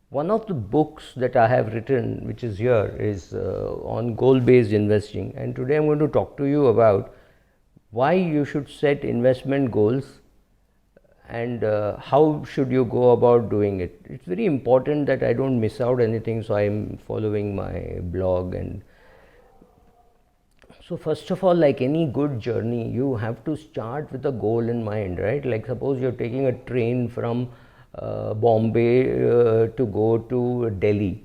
One of the books that I have written, which is here, is on goal-based investing. And today I'm going to talk to you about why you should set investment goals and how should you go about doing it. It's very important that I don't miss out anything, so I'm following my blog. And so first of all, like any good journey, you have to start with a goal in mind, right? Like suppose you're taking a train from Bombay to go to Delhi.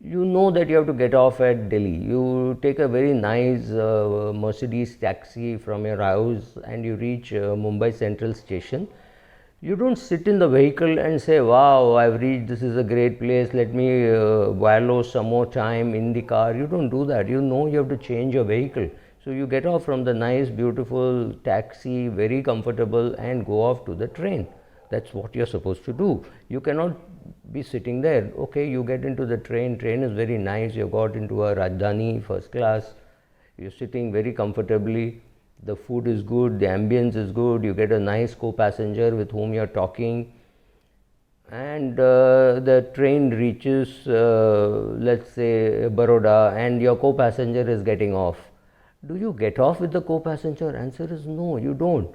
You know that you have to get off at Delhi. You take a very nice Mercedes taxi from your house and you reach Mumbai Central Station. You don't sit in the vehicle and say, wow, I've reached, this is a great place, let me wallow some more time in the car. You don't do that. You know you have to change your vehicle. So you get off from the nice, beautiful taxi, very comfortable, and go off to the train. That's what you're supposed to do. You cannot be sitting there. Okay, you get into the train is very nice, you got into a Rajdhani first class, you're sitting very comfortably, the food is good, the ambience is good, you get a nice co-passenger with whom you're talking, and the train reaches let's say Baroda and your co-passenger is getting off. Do you get off with the co-passenger? Answer is no, you don't.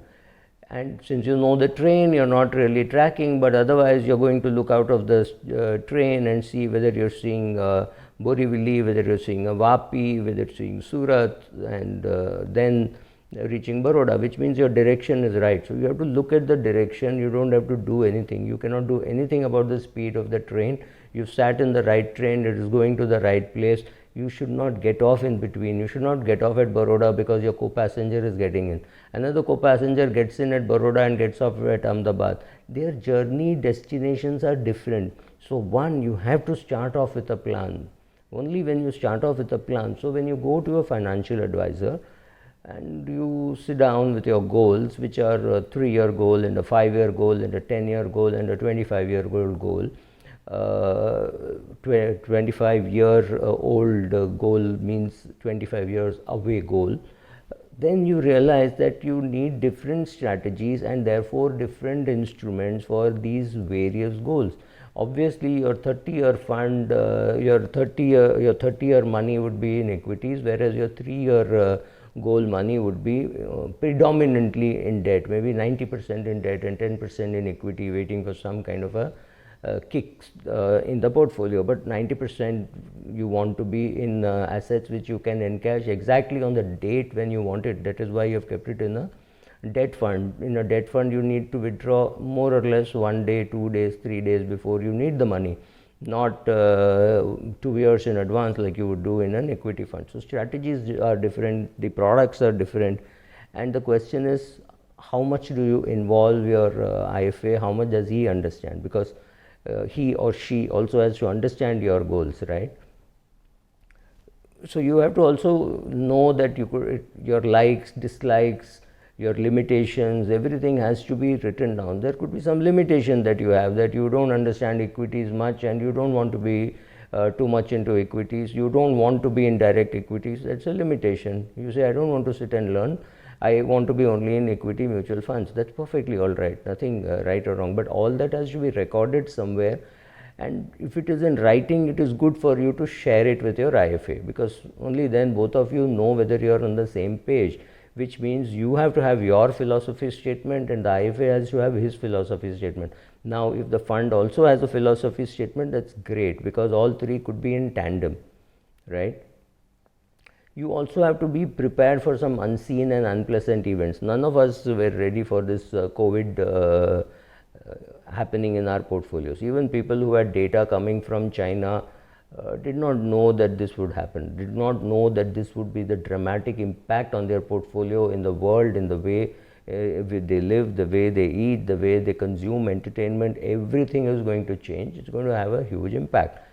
And since you know the train, you're not really tracking, but otherwise you're going to look out of the train and see whether you're seeing Borivali, whether you're seeing a Vapi, whether you're seeing Surat, and then reaching Baroda, which means your direction is right. So you have to look at the direction. You don't have to do anything. You cannot do anything about the speed of the train. You sat in the right train, it is going to the right place. You should not get off in between. You should not get off at Baroda because your co-passenger is getting in. Another co-passenger gets in at Baroda and gets off at Ahmedabad. Their journey destinations are different. So one, you have to start off with a plan. Only when you start off with a plan. So when you go to a financial advisor and you sit down with your goals, which are a 3-year goal and a 5-year goal and a 10-year goal and a 25-year goal, 25-year old goal means 25 years away goal, then you realize that you need different strategies and therefore different instruments for these various goals. Obviously your 30-year fund, your 30-year money would be in equities, whereas your 3-year goal money would be predominantly in debt, maybe 90% in debt and 10% in equity, waiting for some kind of a kicks in the portfolio. But 90% you want to be in assets which you can encash exactly on the date when you want it. That is why you have kept it in a debt fund. In a debt fund you need to withdraw more or less 1 day, 2 days, 3 days before you need the money, not 2 years in advance like you would do in an equity fund. So strategies are different, the products are different, and the question is how much do you involve your IFA, how much does he understand, because he or she also has to understand your goals, right? So you have to also know that your likes, dislikes, your limitations, everything has to be written down. There could be some limitation that you have, that you don't understand equities much and you don't want to be too much into equities, you don't want to be in direct equities. That's a limitation. You say, I don't want to sit and learn, I want to be only in equity mutual funds. That's perfectly all right, nothing right or wrong, but all that has to be recorded somewhere. And if it is in writing, it is good for you to share it with your IFA, because only then both of you know whether you are on the same page, which means you have to have your philosophy statement and the IFA has to have his philosophy statement. Now if the fund also has a philosophy statement, that's great, because all three could be in tandem, right? You also have to be prepared for some unseen and unpleasant events. None of us were ready for this COVID happening in our portfolios. Even people who had data coming from China did not know that this would happen, did not know that this would be the dramatic impact on their portfolio in the world, in the way they live, the way they eat, the way they consume entertainment. Everything is going to change. It's going to have a huge impact.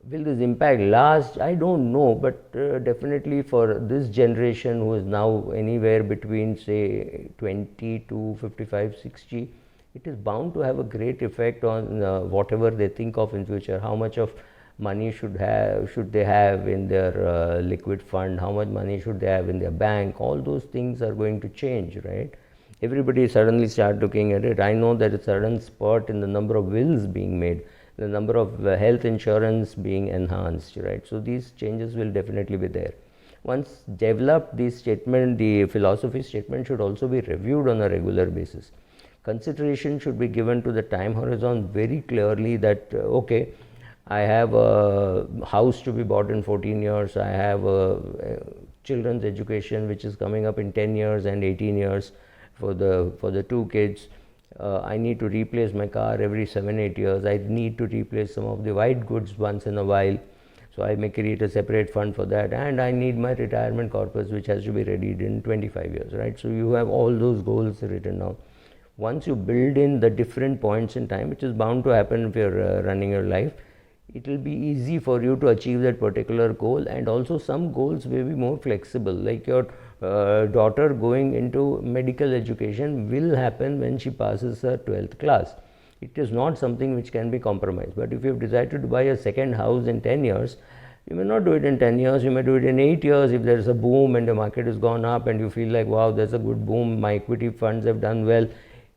Will this impact last? I don't know, but definitely for this generation who is now anywhere between say 20 to 55, 60, it is bound to have a great effect on whatever they think of in future. How much of money should they have in their liquid fund, how much money should they have in their bank? All those things are going to change, right? Everybody suddenly start looking at it. I know that a sudden spurt in the number of wills being made. the number of health insurance being enhanced, right? So these changes will definitely be there. Once developed, the statement, the philosophy statement should also be reviewed on a regular basis. Consideration should be given to the time horizon very clearly that, okay, I have a house to be bought in 14 years, I have a children's education which is coming up in 10 years and 18 years for the two kids. I need to replace my car every 7-8 years. I need to replace some of the white goods once in a while. So I may create a separate fund for that, and I need my retirement corpus which has to be readied in 25 years, right? So you have all those goals written down. Once you build in the different points in time, which is bound to happen if you're running your life, it will be easy for you to achieve that particular goal. And also some goals may be more flexible, like your daughter going into medical education will happen when she passes her 12th class. It is not something which can be compromised. But if you have decided to buy a second house in 10 years, you may not do it in 10 years, you may do it in 8 years if there is a boom and the market has gone up and you feel like, wow, there's a good boom, my equity funds have done well.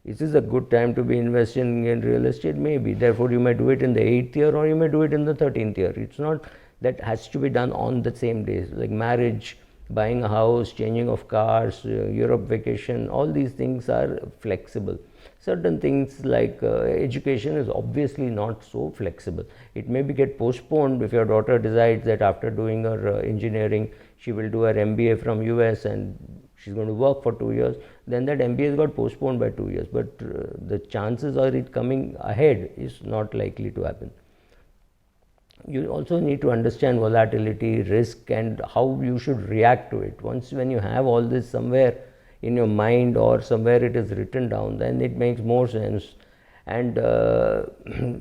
Is this a good time to be investing in real estate? Maybe. Therefore, you may do it in the 8th year or you may do it in the 13th year. It's not that has to be done on the same days, like marriage, buying a house, changing of cars, Europe vacation, all these things are flexible. Certain things like education is obviously not so flexible. It may be get postponed if your daughter decides that after doing her engineering, she will do her MBA from US and she's going to work for 2 years, then that MBA got postponed by 2 years. But the chances of it coming ahead is not likely to happen. You also need to understand volatility, risk, and how you should react to it. Once when you have all this somewhere in your mind or somewhere it is written down, then it makes more sense. And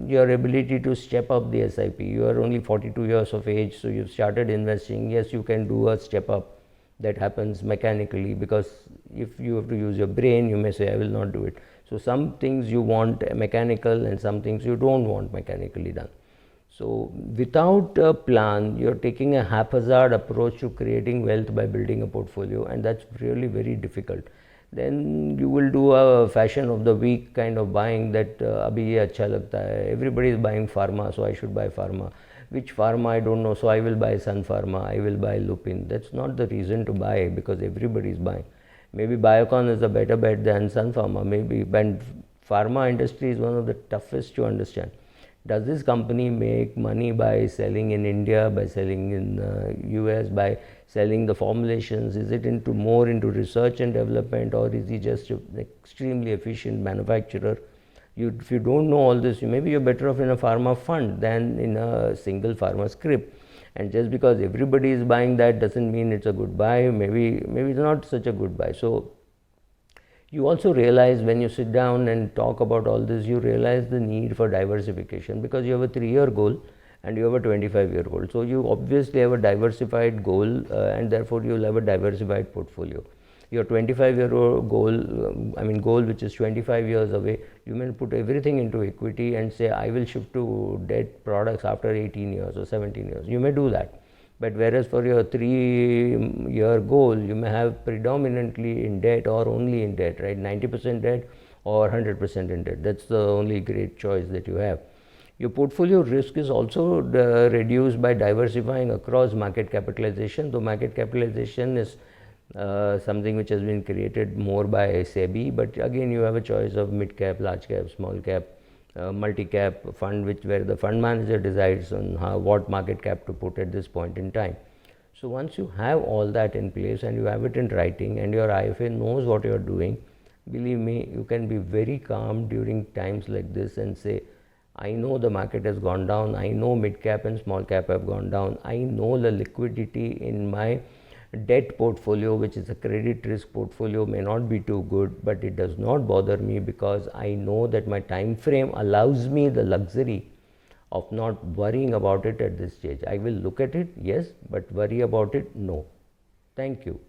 your ability to step up the SIP. You are only 42 years of age, so you've started investing. Yes, you can do a step up that happens mechanically, because if you have to use your brain, you may say, I will not do it. So some things you want mechanical and some things you don't want mechanically done. So without a plan, you're taking a haphazard approach to creating wealth by building a portfolio, and that's really very difficult. Then you will do a fashion of the week kind of buying, that abhi ye acha lagta hai. Everybody is buying pharma, so I should buy pharma. Which pharma I don't know, so I will buy Sun Pharma, I will buy Lupin. That's not the reason to buy, because everybody is buying. Maybe Biocon is a better bet than Sun Pharma, maybe. And pharma industry is one of the toughest to understand. Does this company make money by selling in India, by selling in US, by selling the formulations? Is it more into research and development, or is he just an extremely efficient manufacturer? If you don't know all this, maybe you're better off in a pharma fund than in a single pharma script. And just because everybody is buying that doesn't mean it's a good buy. Maybe it's not such a good buy. So you also realize when you sit down and talk about all this, you realize the need for diversification, because you have a 3-year goal and you have a 25-year goal. So you obviously have a diversified goal, and therefore you will have a diversified portfolio. Your 25-year goal which is 25 years away, you may put everything into equity and say, I will shift to debt products after 18 years or 17 years. You may do that. But whereas for your 3-year goal, you may have predominantly in debt or only in debt, right? 90% debt or 100% in debt. That's the only great choice that you have. Your portfolio risk is also reduced by diversifying across market capitalization. Though market capitalization is something which has been created more by SEBI, but again you have a choice of mid cap, large cap, small cap, multi-cap fund, where the fund manager decides on what market cap to put at this point in time. So once you have all that in place and you have it in writing and your IFA knows what you are doing, believe me, you can be very calm during times like this and say, I know the market has gone down, I know mid cap and small cap have gone down, I know the liquidity in my debt portfolio, which is a credit risk portfolio, may not be too good, but it does not bother me, because I know that my time frame allows me the luxury of not worrying about it at this stage. I will look at it, yes, but worry about it, no. Thank you.